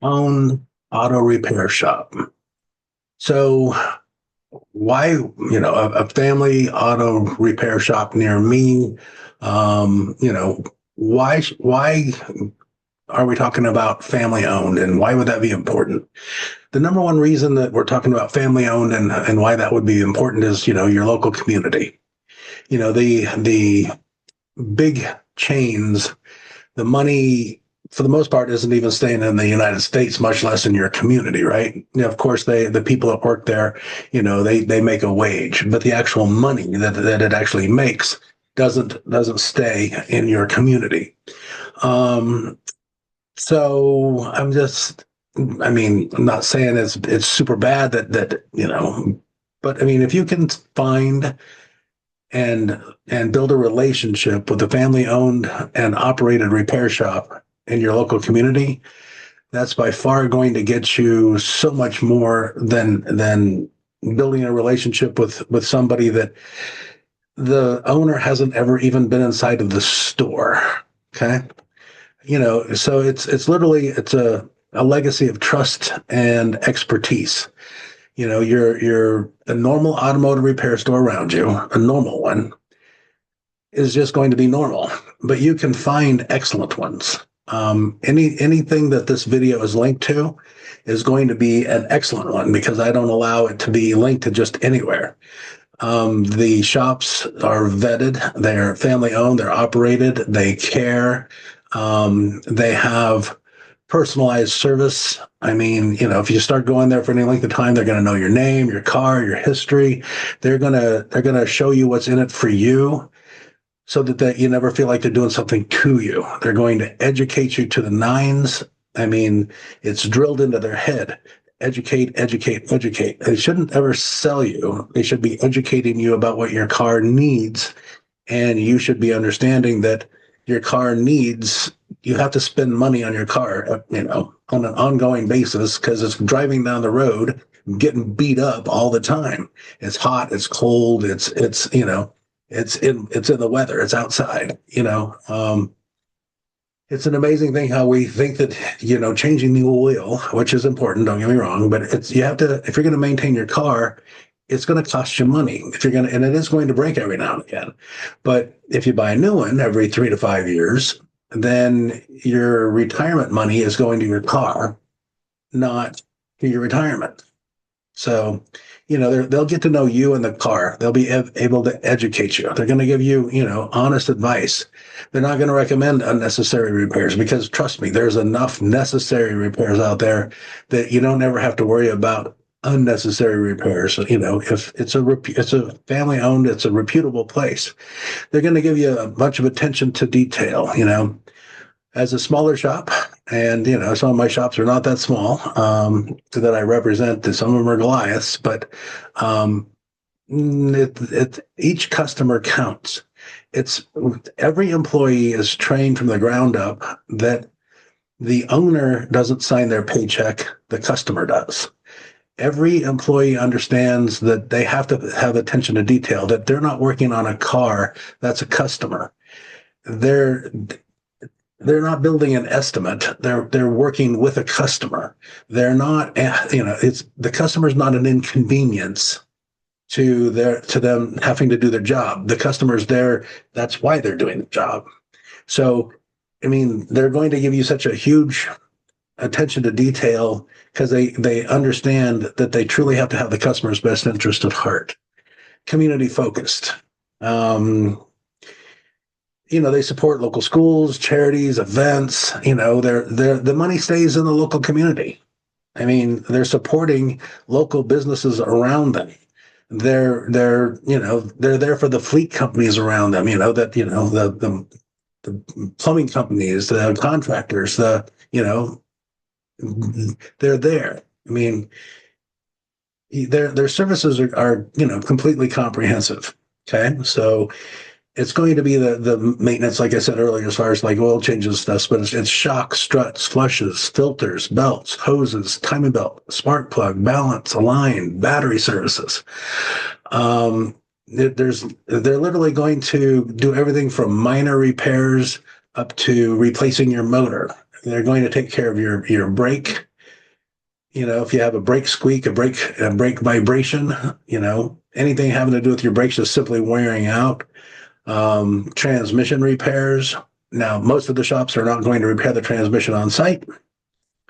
Own auto repair shop. So why, a family auto repair shop near me? Why are we talking about family owned, and why would that be important? The number one reason that we're talking about family owned and why that would be important is, your local community. The big chains, the money for the most part isn't even staying in the United States, much less in your community, right? Of course, the people that work there, they make a wage, but the actual money that it actually makes doesn't stay in your community. Um, so I'm not saying it's super bad but I mean, if you can find and build a relationship with a family owned and operated repair shop in your local community, that's by far going to get you so much more than building a relationship with somebody that the owner hasn't ever even been inside of the store. Okay. So it's literally it's a legacy of trust and expertise. You're a normal automotive repair store around you, a normal one, is just going to be normal, but you can find excellent ones. Anything that this video is linked to is going to be an excellent one because I don't allow it to be linked to just anywhere. The shops are vetted, they're family owned, they're operated, they care, they have personalized service. I mean, if you start going there for any length of time, they're going to know your name, your car, your history. They're going to show you what's in it for you so that you never feel like they're doing something to you. They're going to educate you to the nines. I mean, it's drilled into their head. Educate, educate, educate. They shouldn't ever sell you. They should be educating you about what your car needs. And you should be understanding that your car needs, you have to spend money on your car, on an ongoing basis because it's driving down the road, getting beat up all the time. It's hot, it's cold, it's in the weather. It's outside. It's an amazing thing how we think that changing the oil, which is important. Don't get me wrong, but you have to if you're going to maintain your car, it's going to cost you money. If you're going to, and it is going to break every now and again. But if you buy a new one every 3 to 5 years, then your retirement money is going to your car, not to your retirement. So, they'll get to know you in the car. They'll be able to educate you. They're going to give you, honest advice. They're not going to recommend unnecessary repairs because trust me, there's enough necessary repairs out there that you don't ever have to worry about unnecessary repairs. If it's a family owned, it's a reputable place. They're going to give you a bunch of attention to detail. As a smaller shop, and some of my shops are not that small that I represent. Some of them are Goliaths, but each customer counts. It's every employee is trained from the ground up that the owner doesn't sign their paycheck, the customer does. Every employee understands that they have to have attention to detail, that they're not working on a car that's a customer. They're not building an estimate. They're working with a customer. They're not, it's the customer's not an inconvenience to them having to do their job. The customer's there. That's why they're doing the job. So, I mean, they're going to give you such a huge attention to detail because they understand that they truly have to have the customer's best interest at heart. Community focused. They support local schools, charities, events. The money stays in the local community. I mean, they're supporting local businesses around them. They're there for the fleet companies around them. The plumbing companies, the contractors, they're there. I mean, their services are completely comprehensive. Okay, so it's going to be the maintenance, like I said earlier, as far as like oil changes and stuff, but it's shocks, struts, flushes, filters, belts, hoses, timing belt, spark plug, balance, align, battery services. They're literally going to do everything from minor repairs up to replacing your motor. They're going to take care of your brake. If you have a brake squeak, a brake vibration, anything having to do with your brakes just simply wearing out. Transmission repairs. Now, most of the shops are not going to repair the transmission on site.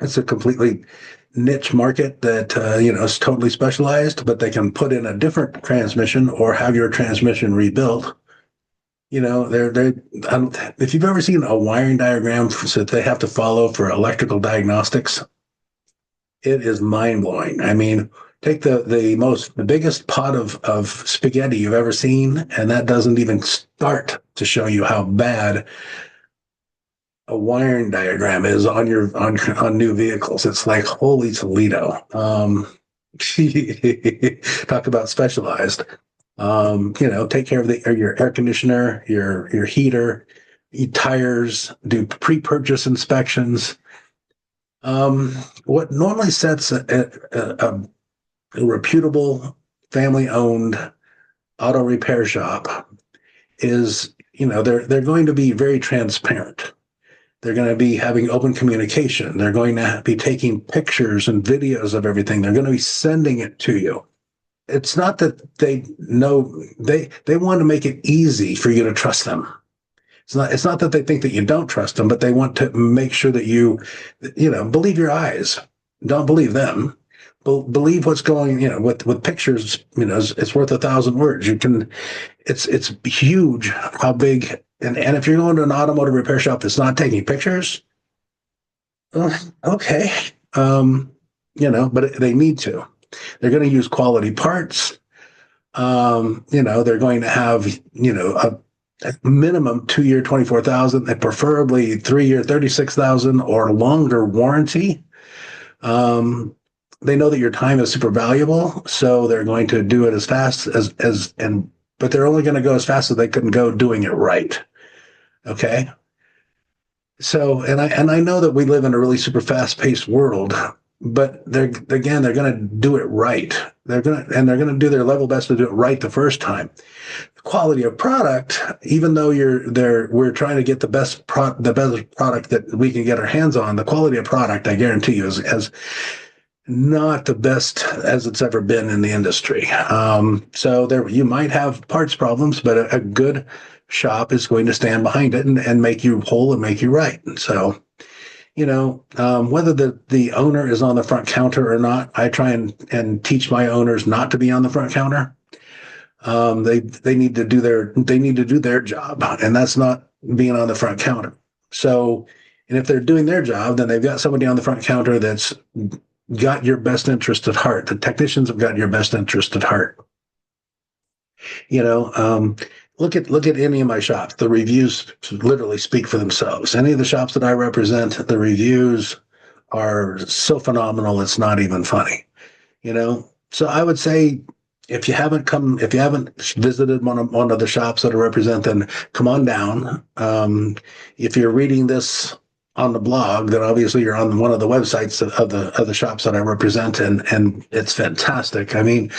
It's a completely niche market that is totally specialized, but they can put in a different transmission or have your transmission rebuilt. They're if you've ever seen a wiring diagram that they have to follow for electrical diagnostics, it is mind blowing. I mean, take the biggest pot of spaghetti you've ever seen, and that doesn't even start to show you how bad a wiring diagram is on new vehicles. It's like holy Toledo. Talk about specialized. Take care of your air conditioner, your heater, your tires, do pre-purchase inspections. What normally sets a reputable family-owned auto repair shop is, they're going to be very transparent. They're going to be having open communication. They're going to be taking pictures and videos of everything. They're going to be sending it to you. It's not that they know they want to make it easy for you to trust them. It's not that they think that you don't trust them, but they want to make sure that you believe your eyes. Don't believe them. Believe what's going, with pictures, it's worth 1,000 words. It's huge how big. And if you're going to an automotive repair shop that's not taking pictures, okay. But they need to. They're going to use quality parts. They're going to have, a minimum 2-year, 24,000, and preferably 3-year, 36,000 or longer warranty. They know that your time is super valuable, so they're going to do it as fast but they're only going to go as fast as they can go doing it right. Okay. So, and I know that we live in a really super fast paced world, but they're going to do it right. They're going to do their level best to do it right the first time. The quality of product, even though we're trying to get the best product that we can get our hands on, the quality of product, I guarantee you, is not the best as it's ever been in the industry. So there, you might have parts problems, but a good shop is going to stand behind it and make you whole and make you right. And so, whether the owner is on the front counter or not, I try and teach my owners not to be on the front counter. They need to do their job, and that's not being on the front counter. So, and if they're doing their job, then they've got somebody on the front counter that's got your best interest at heart. The technicians have got your best interest at heart. Look at any of my shops. The reviews literally speak for themselves. Any of the shops that I represent, the reviews are so phenomenal, it's not even funny. So I would say, if you haven't visited one of the shops that I represent, then come on down. If you're reading this on the blog, then obviously you're on one of the websites of the shops that I represent, and it's fantastic. I mean,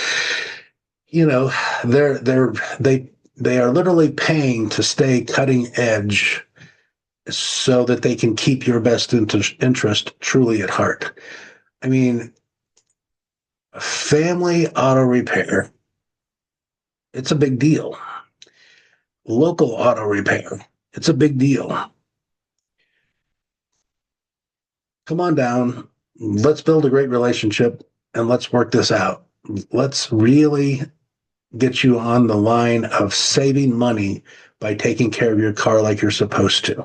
they are literally paying to stay cutting edge so that they can keep your best interest truly at heart. I mean, family auto repair, it's a big deal. Local auto repair, it's a big deal. Come on down. Let's build a great relationship and let's work this out. Let's really get you on the line of saving money by taking care of your car like you're supposed to.